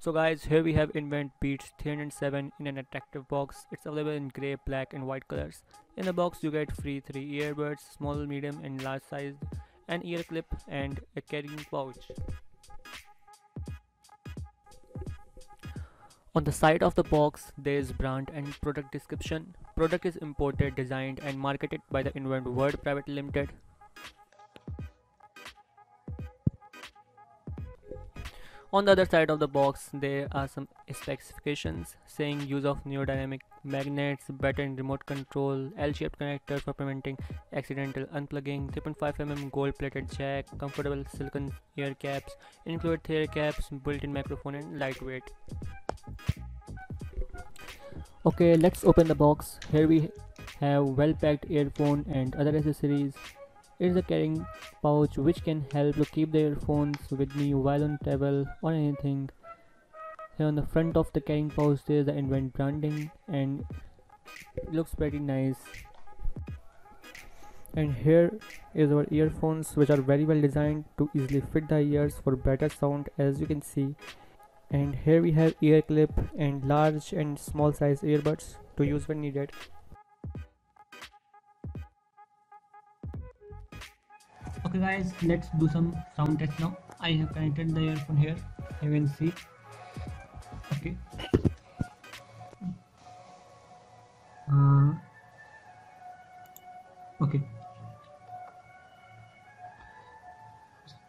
So guys, here we have Envent Beatz ET-EPIE307 in an attractive box. It's available in grey, black and white colors. In the box you get free 3 earbuds, small, medium and large size, an ear clip and a carrying pouch. On the side of the box there is brand and product description. Product is imported, designed and marketed by the Envent World Private Limited. On the other side of the box there are some specifications saying use of neodynamic magnets, better in remote control, L-shaped connector for preventing accidental unplugging, 3.5mm gold plated jack, comfortable silicone ear caps, included ear caps, built-in microphone and lightweight. Okay, let's open the box. Here we have well packed earphone and other accessories. It is a carrying pouch which can help to keep the earphones with me while on travel or anything. Here on the front of the carrying pouch there is the Envent branding and it looks pretty nice. And here is our earphones which are very well designed to easily fit the ears for better sound, as you can see. And here we have ear clip and large and small size earbuds to use when needed. Okay guys, let's do some sound test now. I have connected the earphone here, you can see. Okay. Okay.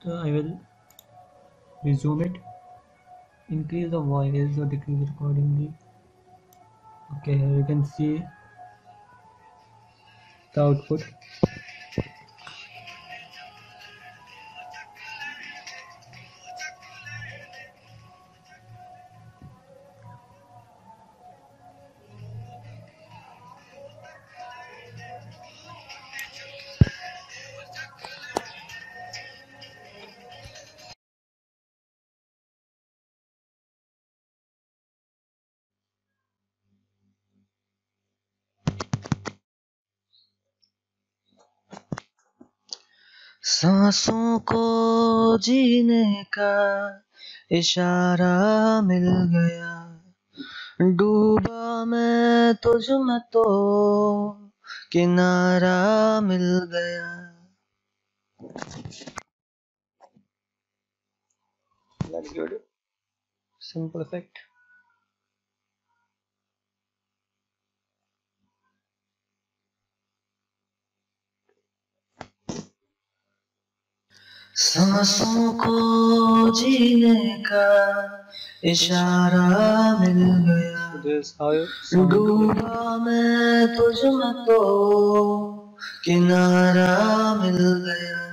So I will resume it. Increase the voice or decrease it accordingly. Okay, here you can see the output. सांसों को जीने का इशारा मिल गया, डूबा मैं तुझ में तो किनारा मिल गया. That's good. Simple effect. सांसों को जीने का इशारा मिल गया, डूबा मैं तुझ में तो किनारा मिल गया.